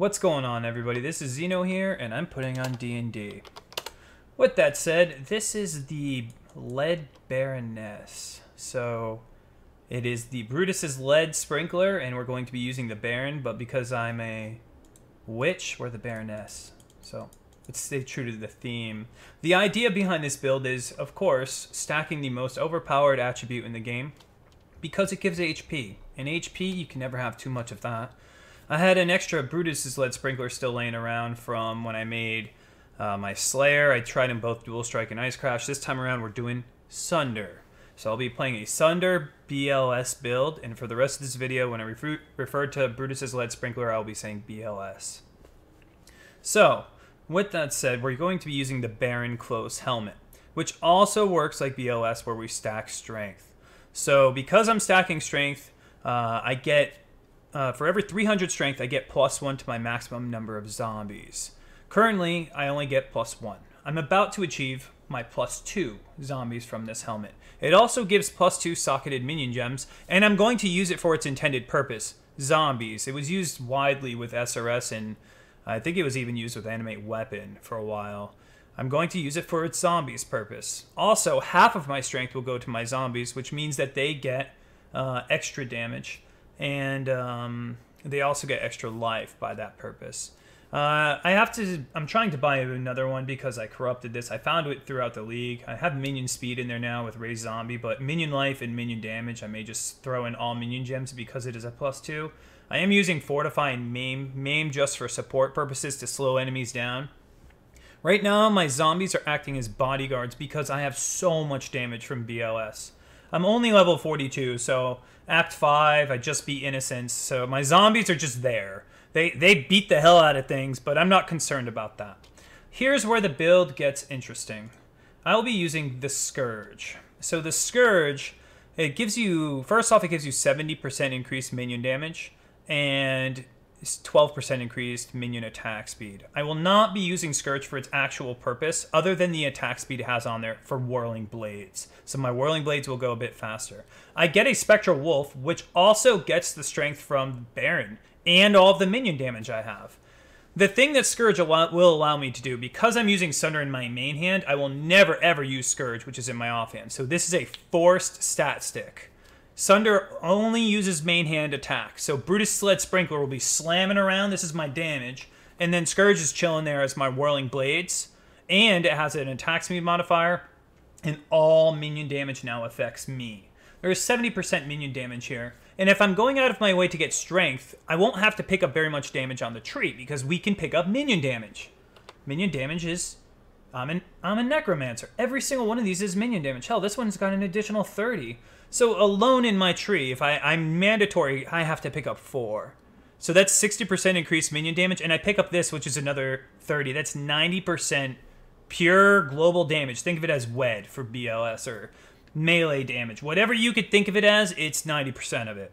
What's going on, everybody? This is Zeno here, and I'm putting on D&D. With that said, this is the lead Baroness. So, it is the Brutus's lead sprinkler, and we're going to be using the Baron, but because I'm a witch, we're the Baroness. So, let's stay true to the theme. The idea behind this build is, of course, stacking the most overpowered attribute in the game, because it gives HP. And HP, you can never have too much of that. I had an extra Brutus's lead sprinkler still laying around from when I made my Slayer. I tried them both Dual Strike and Ice Crash. This time around we're doing Sunder. So I'll be playing a Sunder BLS build, and for the rest of this video, when I refer to Brutus's lead sprinkler, I'll be saying BLS. So, with that said, we're going to be using the Baron Close Helmet, which also works like BLS where we stack Strength. So because I'm stacking Strength, I get... for every 300 strength, I get +1 to my maximum number of zombies. Currently, I only get +1. I'm about to achieve my +2 zombies from this helmet. It also gives +2 socketed minion gems, and I'm going to use it for its intended purpose, zombies. It was used widely with SRS, and I think it was even used with Animate Weapon for a while. I'm going to use it for its zombies purpose. Also, half of my strength will go to my zombies, which means that they get extra damage. And they also get extra life by that purpose. I'm trying to buy another one because I corrupted this. I found it throughout the league. I have minion speed in there now with Raise Zombie, but minion life and minion damage, I may just throw in all minion gems because it is a +2. I am using Fortify and Maim just for support purposes to slow enemies down. Right now, my zombies are acting as bodyguards because I have so much damage from BLS. I'm only level 42, so Act 5, I just beat Innocence, so my zombies are just there. They beat the hell out of things, but I'm not concerned about that. Here's where the build gets interesting. I'll be using the Scourge. So the Scourge, it gives you, first off, it gives you 70% increased minion damage, and 12% increased minion attack speed. I will not be using Scourge for its actual purpose, other than the attack speed it has on there for Whirling Blades. So my Whirling Blades will go a bit faster. I get a Spectral Wolf, which also gets the strength from Baron, and all of the minion damage I have. The thing that Scourge will allow me to do, because I'm using Sunder in my main hand, I will never ever use Scourge, which is in my offhand. So this is a forced stat stick. Sunder only uses main hand attack, so Brutus Lead Sprinkler will be slamming around, this is my damage, and then Scourge is chilling there as my Whirling Blades, and it has an attack speed modifier, and all minion damage now affects me. There is 70% minion damage here, and if I'm going out of my way to get strength, I won't have to pick up very much damage on the tree, because we can pick up minion damage. Minion damage is... I'm a Necromancer. Every single one of these is minion damage. Hell, this one's got an additional 30. So alone in my tree, if I'm mandatory, I have to pick up 4. So that's 60% increased minion damage, and I pick up this, which is another 30. That's 90% pure global damage. Think of it as WED for BLS, or melee damage. Whatever you could think of it as, it's 90% of it.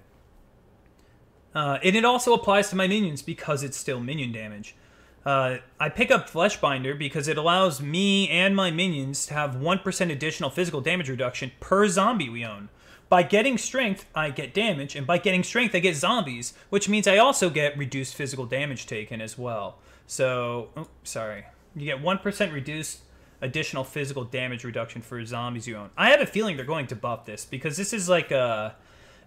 And it also applies to my minions because it's still minion damage. I pick up Fleshbinder because it allows me and my minions to have 1% additional physical damage reduction per zombie we own. By getting strength, I get damage, and by getting strength, I get zombies, which means I also get reduced physical damage taken as well. So, oh, sorry. You get 1% reduced additional physical damage reduction for zombies you own. I have a feeling they're going to buff this, because this is like a...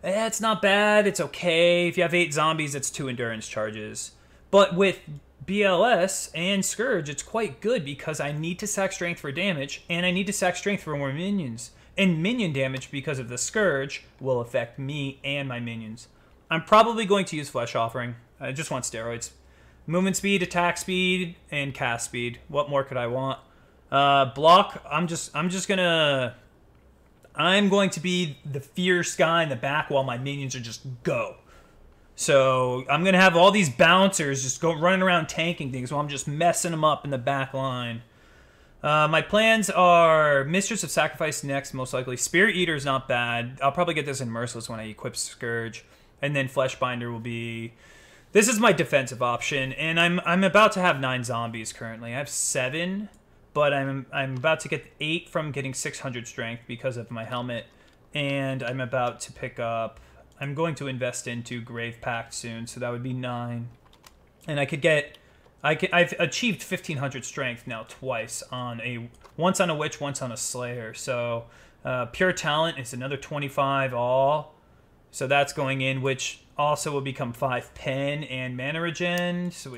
it's not bad, it's okay. If you have 8 zombies, it's 2 endurance charges. But with BLS and Scourge, it's quite good because I need to sack strength for damage, and I need to sack strength for more minions. And minion damage, because of the Scourge, will affect me and my minions. I'm probably going to use Flesh Offering. I just want steroids. Movement speed, attack speed, and cast speed. What more could I want? Block, I'm going to be the fierce guy in the back while my minions are just go. So I'm going to have all these bouncers just running around tanking things while I'm just messing them up in the back line. My plans are Mistress of Sacrifice next, most likely. Spirit Eater is not bad. I'll probably get this in Merciless when I equip Scourge. And then Fleshbinder will be... This is my defensive option, and I'm about to have 9 zombies currently. I have 7, but I'm about to get 8 from getting 600 strength because of my helmet. And I'm about to pick up... I'm going to invest into Grave Pact soon, so that would be 9. And I've achieved 1500 strength now twice once on a witch, once on a slayer. So pure talent is another 25 all. So that's going in, which also will become 5 pen and mana regen. So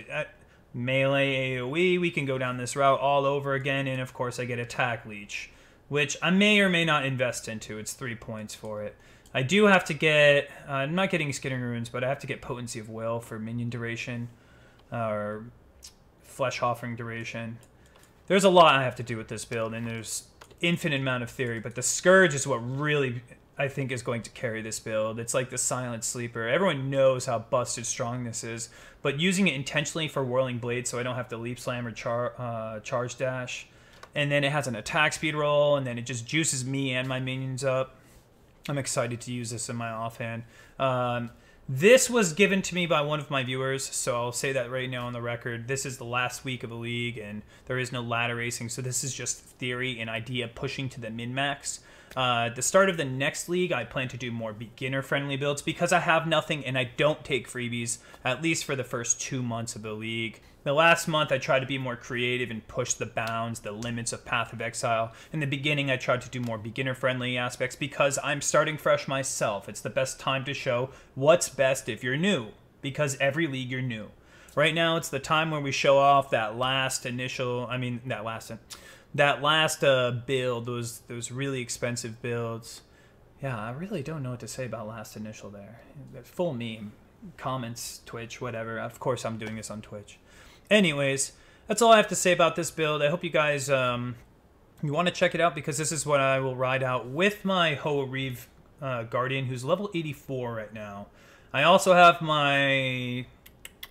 melee AoE, we can go down this route all over again. And of course I get attack leech, which I may or may not invest into. It's 3 points for it. I do have to get, I'm not getting Skittering Runes, but I have to get Potency of Will for minion duration, or Flesh Offering duration. There's a lot I have to do with this build, and there's infinite amount of theory, but the Scourge is what really, I think, is going to carry this build. It's like the silent sleeper. Everyone knows how busted strong this is, but using it intentionally for Whirling Blade so I don't have to Leap Slam or Charge Dash, and then it has an attack speed roll, and then it just juices me and my minions up. I'm excited to use this in my offhand. This was given to me by one of my viewers, so I'll say that right now on the record. This is the last week of the league, and there is no ladder racing, so this is just theory and idea pushing to the min-max. At the start of the next league, I plan to do more beginner-friendly builds because I have nothing and I don't take freebies, at least for the first 2 months of the league. The last month, I tried to be more creative and push the bounds, the limits of Path of Exile. In the beginning, I tried to do more beginner-friendly aspects because I'm starting fresh myself. It's the best time to show what's best if you're new, because every league you're new. Right now, it's the time where we show off that last initial, that last build, those really expensive builds. Yeah, I really don't know what to say about last initial there. Full meme. Comments, Twitch, whatever. Of course, I'm doing this on Twitch. Anyways, that's all I have to say about this build. I hope you guys you want to check it out, because this is what I will ride out with my Hoa Reeve Guardian, who's level 84 right now. I also have my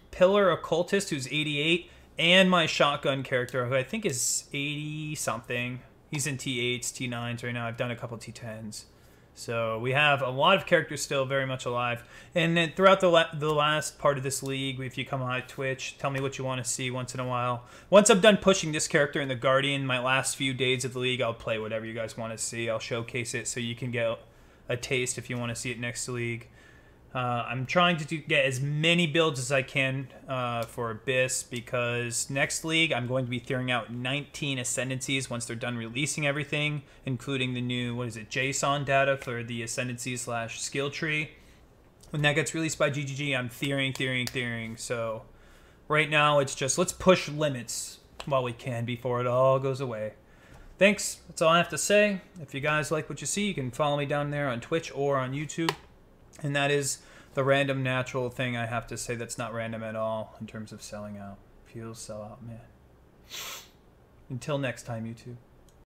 Pillar Occultist, who's 88, and my Shotgun character, who I think is 80-something. He's in T8s, T9s right now. I've done a couple T10s. So we have a lot of characters still very much alive. And then throughout the last part of this league, if you come on Twitch, tell me what you want to see once in a while. Once I'm done pushing this character in the Guardian, my last few days of the league, I'll play whatever you guys want to see. I'll showcase it so you can get a taste if you want to see it next league. I'm trying to get as many builds as I can for Abyss, because next league I'm going to be throwing out 19 Ascendancies once they're done releasing everything, including the new, JSON data for the Ascendancy/skill tree. When that gets released by GGG, I'm theorying. So right now it's just, let's push limits while we can before it all goes away. Thanks. That's all I have to say. If you guys like what you see, you can follow me down there on Twitch or on YouTube. And that is the random natural thing I have to say that's not random at all in terms of selling out. Feels sell out, man. Until next time, YouTube.